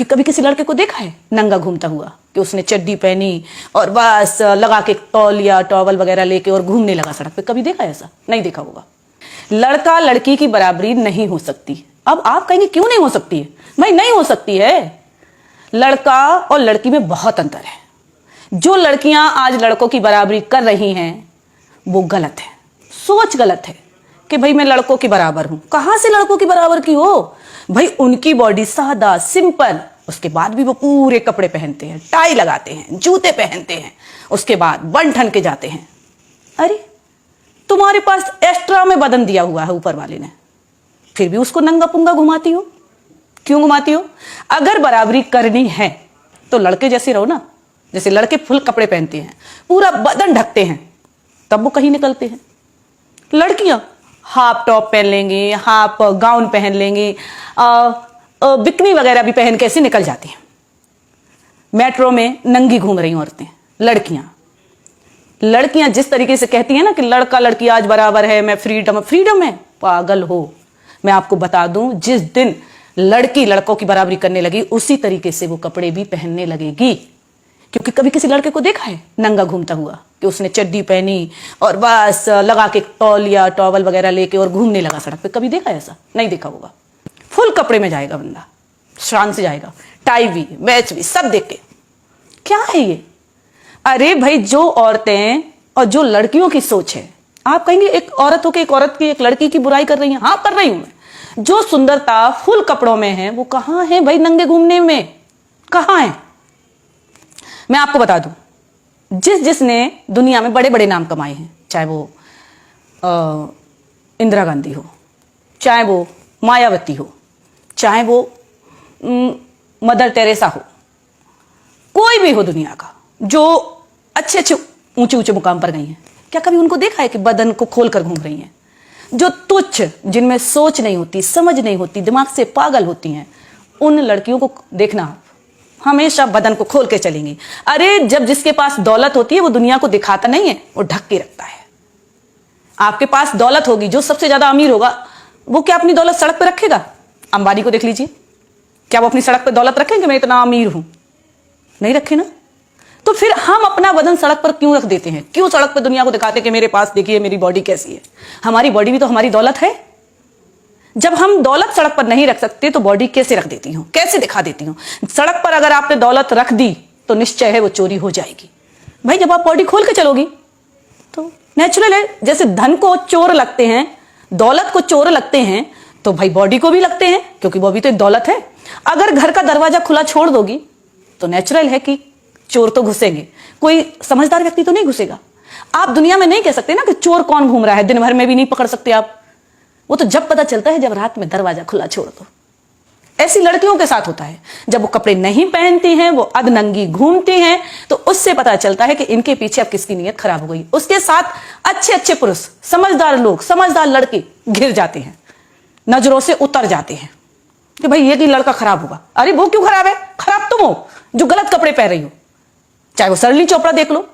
कि कभी किसी लड़के को देखा है नंगा घूमता हुआ कि उसने चड्डी पहनी और बस लगा के तौलिया टॉवल वगैरह लेके और घूमने लगा सड़क पे? कभी देखा है ऐसा? नहीं देखा होगा। लड़का लड़की की बराबरी नहीं हो सकती। अब आप कहेंगे क्यों नहीं हो सकती है? भाई नहीं हो सकती है। लड़का और लड़की में बहुत अंतर है। जो लड़कियां आज लड़कों की बराबरी कर रही हैं वो गलत है, सोच गलत है कि भाई मैं लड़कों के बराबर हूं। कहां से लड़कों की बराबर की हो? भाई उनकी बॉडी सादा सिंपल, उसके बाद भी वो पूरे कपड़े पहनते हैं, टाई लगाते हैं, जूते पहनते हैं, उसके बाद बन ठन के जाते हैं। अरे तुम्हारे पास एक्स्ट्रा में बदन दिया हुआ है ऊपर वाले ने, फिर भी उसको नंगा पुंगा घुमाती हो। क्यों घुमाती हो? अगर बराबरी करनी है तो लड़के जैसे रहो ना। जैसे लड़के फुल कपड़े पहनते हैं, पूरा बदन ढकते हैं, तब वो कहीं निकलते हैं। लड़कियां हाफ टॉप पहन लेंगी, हाफ गाउन पहन लेंगी, बिकनी वगैरह भी पहन के ऐसे निकल जाती हैं। मेट्रो में नंगी घूम रही औरतें, लड़कियां जिस तरीके से कहती हैं ना कि लड़का लड़की आज बराबर है, मैं फ्रीडम है, पागल हो। मैं आपको बता दूं, जिस दिन लड़की लड़कों की बराबरी करने लगी उसी तरीके से वो कपड़े भी पहनने लगेगी। क्योंकि कभी किसी लड़के को देखा है नंगा घूमता हुआ कि उसने चड्डी पहनी और बस लगा के तौलिया टॉवल वगैरह लेके और घूमने लगा सड़क पे? कभी देखा है ऐसा? नहीं देखा होगा। फुल कपड़े में जाएगा बंदा, शान से जाएगा, टाई भी, मैच भी, सब देख के। क्या है ये? अरे भाई, जो औरतें और जो लड़कियों की सोच है, आप कहेंगे एक औरत होकर एक औरत की, एक लड़की की बुराई कर रही है। हाँ, कर रही हूं मैं। जो सुंदरता फुल कपड़ों में है वो कहां है भाई नंगे घूमने में? कहां है? मैं आपको बता दूं, जिसने दुनिया में बड़े बड़े नाम कमाए हैं, चाहे वो इंदिरा गांधी हो, चाहे वो मायावती हो, चाहे वो मदर टेरेसा हो, कोई भी हो दुनिया का, जो अच्छे अच्छे ऊंचे ऊंचे मुकाम पर गई हैं, क्या कभी उनको देखा है कि बदन को खोलकर घूम रही हैं? जो तुच्छ, जिनमें सोच नहीं होती, समझ नहीं होती, दिमाग से पागल होती हैं, उन लड़कियों को देखना आप, हमेशा बदन को खोल के चलेंगी। अरे जब जिसके पास दौलत होती है वो दुनिया को दिखाता नहीं है, वो ढक के रखता है। आपके पास दौलत होगी, जो सबसे ज्यादा अमीर होगा वो क्या अपनी दौलत सड़क पर रखेगा? अंबानी को देख लीजिए, क्या वो अपनी सड़क पर दौलत रखेंगे मैं इतना अमीर हूं? नहीं रखे ना। तो फिर हम अपना बदन सड़क पर क्यों रख देते हैं? क्यों सड़क पर दुनिया को दिखाते हैं कि मेरे पास देखिए मेरी बॉडी कैसी है? हमारी बॉडी भी तो हमारी दौलत है। जब हम दौलत सड़क पर नहीं रख सकते तो बॉडी कैसे रख देती हूं, कैसे दिखा देती हूं? सड़क पर अगर आपने दौलत रख दी तो निश्चय है वो चोरी हो जाएगी। भाई जब आप बॉडी खोल के चलोगी तो नेचुरल है। जैसे धन को चोर लगते हैं, दौलत को चोर लगते हैं, तो भाई बॉडी को भी लगते हैं, क्योंकि वो भी तो एक दौलत है। अगर घर का दरवाजा खुला छोड़ दोगी तो नेचुरल है कि चोर तो घुसेंगे, कोई समझदार व्यक्ति तो नहीं घुसेगा। आप दुनिया में नहीं कह सकते ना कि चोर कौन घूम रहा है, दिन भर में भी नहीं पकड़ सकते आप। वो तो जब पता चलता है जब रात में दरवाजा खुला छोड़ दो। ऐसी लड़कियों के साथ होता है, जब वो कपड़े नहीं पहनती हैं, वो अधनंगी घूमती हैं, तो उससे पता चलता है कि इनके पीछे अब किसकी नीयत खराब हो गई। उसके साथ अच्छे अच्छे पुरुष, समझदार लोग, समझदार लड़के घिर जाते हैं, नजरों से उतर जाते हैं कि भाई ये कि लड़का खराब होगा। अरे वो क्यों खराब है? खराब तुम हो जो गलत कपड़े पहन रही हो। चाहे वो सरली चोपड़ा देख लो,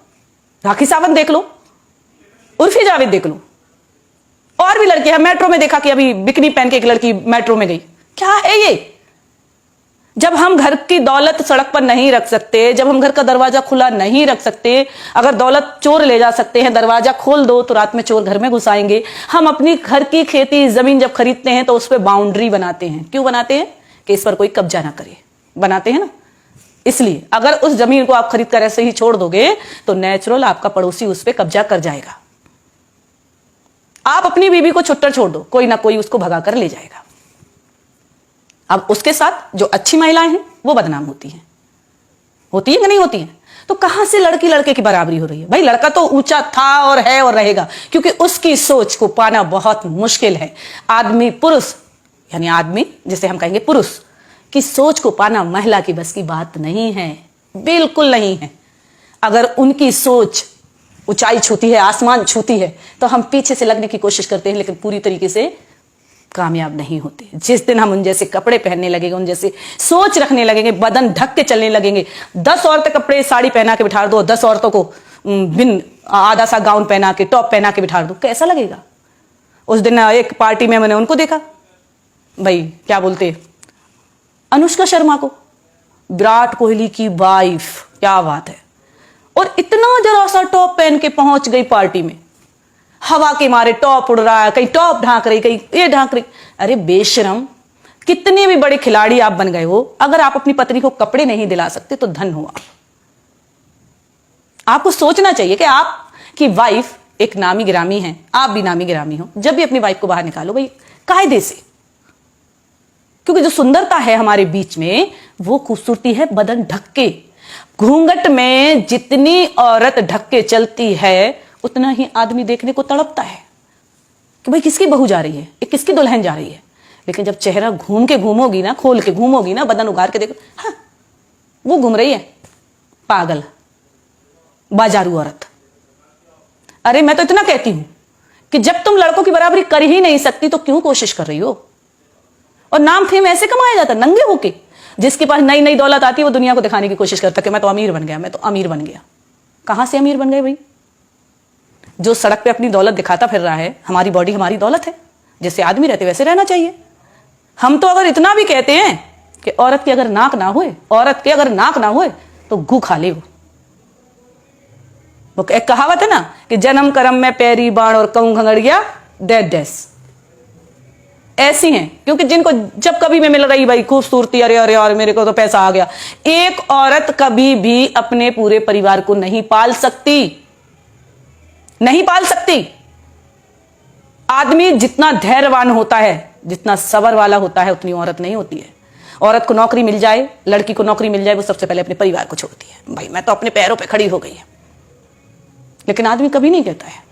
राखी सावंत देख लो, उर्फी जावेद देख लो, और भी लड़की है। मेट्रो में देखा कि अभी बिकनी पहन के एक लड़की मेट्रो में गई। क्या है ये? जब हम घर की दौलत सड़क पर नहीं रख सकते, जब हम घर का दरवाजा खुला नहीं रख सकते, अगर दौलत चोर ले जा सकते हैं, दरवाजा खोल दो तो रात में चोर घर में घुस आएंगे। हम अपनी घर की खेती जमीन जब खरीदते हैं तो उस पर बाउंड्री बनाते हैं। क्यों बनाते हैं? कि इस पर कोई कब्जा ना करे, बनाते हैं ना इसलिए। अगर उस जमीन को आप खरीद कर ऐसे ही छोड़ दोगे तो नेचुरल आपका पड़ोसी उस पर कब्जा कर जाएगा। आप अपनी बीवी को छुट्टर छोड़ दो, कोई ना कोई उसको भगा कर ले जाएगा। अब उसके साथ जो अच्छी महिलाएं हैं वो बदनाम होती हैं, होती है कि नहीं होती हैं? तो कहां से लड़की लड़के की बराबरी हो रही है? भाई लड़का तो ऊंचा था और है और रहेगा, क्योंकि उसकी सोच को पाना बहुत मुश्किल है। आदमी, पुरुष, यानी आदमी जिसे हम कहेंगे पुरुष की सोच को पाना महिला की बस की बात नहीं है, बिल्कुल नहीं है। अगर उनकी सोच ऊंचाई छूती है, आसमान छूती है, तो हम पीछे से लगने की कोशिश करते हैं, लेकिन पूरी तरीके से कामयाब नहीं होते। जिस दिन हम उन जैसे कपड़े पहनने लगेंगे, उन जैसे सोच रखने लगेंगे, बदन ढक के चलने लगेंगे, 10 औरतें कपड़े साड़ी पहना के बिठा दो, 10 औरतों को बिन आधा सा गाउन पहना के, टॉप पहना के बिठा दो, कैसा लगेगा? उस दिन एक पार्टी में मैंने उनको देखा, भाई क्या बोलते, अनुष्का शर्मा को, विराट कोहली की वाइफ, क्या बात है। और इतना जरा सा टॉप पहन के पहुंच गई पार्टी में, हवा के मारे टॉप उड़ रहा है, कहीं टॉप ढांक रही, कहीं ये ढांक रही। अरे बेशरम, कितने भी बड़े खिलाड़ी आप बन गए हो, अगर आप अपनी पत्नी को कपड़े नहीं दिला सकते तो धन हो आप। आपको सोचना चाहिए कि आपकी वाइफ एक नामी गिरामी है, आप भी नामी गिरामी हो। जब भी अपनी वाइफ को बाहर निकालो भाई कायदे से, क्योंकि जो सुंदरता है हमारे बीच में वो खूबसूरती है बदन ढक के। घूंघट में जितनी औरत ढक के चलती है उतना ही आदमी देखने को तड़पता है कि भाई किसकी बहू जा रही है, किसकी दुल्हन जा रही है। लेकिन जब चेहरा घूम के घूमोगी ना, खोल के घूमोगी ना, बदन उगार के देखो, हाँ वो घूम रही है पागल बाजारू औरत। अरे मैं तो इतना कहती हूं कि जब तुम लड़कों की बराबरी कर ही नहीं सकती तो क्यों कोशिश कर रही हो। और नाम फेम ऐसे कमाया जाता नंगे होके। जिसके पास नई नई दौलत आती है वो दुनिया को दिखाने की कोशिश करता कि मैं तो अमीर बन गया, मैं तो अमीर बन गया। कहां से अमीर बन गए भाई? जो सड़क पे अपनी दौलत दिखाता फिर रहा है, हमारी बॉडी हमारी दौलत है, जैसे आदमी रहते वैसे रहना चाहिए। हम तो अगर इतना भी कहते हैं कि औरत की अगर नाक ना होए, औरत के अगर नाक ना होए तो गू खा ले। वो एक कहावत है ना कि जन्म कर्म में पैरी बाण और कहूं घंगड़िया दैट डेस, ऐसी हैं। क्योंकि जिनको जब कभी मैं मिल रही भाई खूबसूरती, अरे अरे और मेरे को तो पैसा आ गया। एक औरत कभी भी अपने पूरे परिवार को नहीं पाल सकती, नहीं पाल सकती। आदमी जितना धैर्यवान होता है, जितना सबर वाला होता है, उतनी औरत नहीं होती है। औरत को नौकरी मिल जाए, लड़की को नौकरी मिल जाए, वो सबसे पहले अपने परिवार को छोड़ती है। भाई मैं तो अपने पैरों पे खड़ी हो गई है। लेकिन आदमी कभी नहीं कहता है,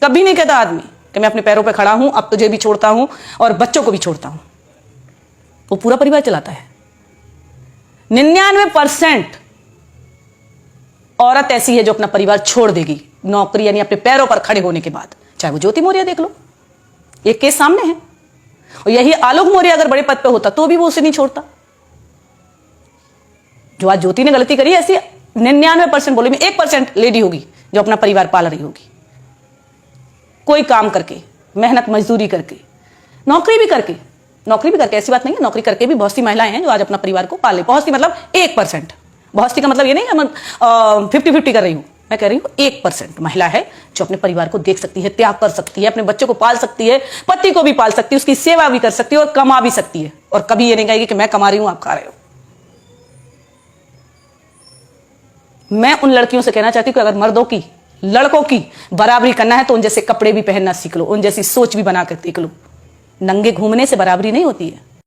कभी नहीं कहता आदमी कि मैं अपने पैरों पे खड़ा हूं, अब तुझे भी छोड़ता हूं और बच्चों को भी छोड़ता हूं। वो पूरा परिवार चलाता है। 99% औरत ऐसी है जो अपना परिवार छोड़ देगी नौकरी यानी अपने पैरों पर खड़े होने के बाद। चाहे वो ज्योति मौर्य देख लो, एक केस सामने है। और यही आलोक मौर्य अगर बड़े पद पे होता तो भी वो उसे नहीं छोड़ता। जो आज ज्योति ने गलती करी, ऐसी 99% बोले में 1% लेडी होगी जो अपना परिवार पाल रही होगी, कोई काम करके, मेहनत मजदूरी करके, नौकरी भी करके। ऐसी बात नहीं है, नौकरी करके भी बहुत सी महिलाएं हैं जो आज अपना परिवार को पाले। बहुत सी मतलब 1%। बहुत सी का मतलब ये नहीं मैं 50-50 कर रही हूं। मैं कह रही हूं 1% महिला है जो अपने परिवार को देख सकती है, त्याग कर सकती है, अपने बच्चों को पाल सकती है, पति को भी पाल सकती है, उसकी सेवा भी कर सकती है और कमा भी सकती है। और कभी ये नहीं कहेगी कि मैं कमा रही हूं आप खा रहे हो। मैं उन लड़कियों से कहना चाहती हूं कि अगर मर्दों की, लड़कों की बराबरी करना है तो उन जैसे कपड़े भी पहनना सीख लो, उन जैसी सोच भी बना कर देख लो। नंगे घूमने से बराबरी नहीं होती है।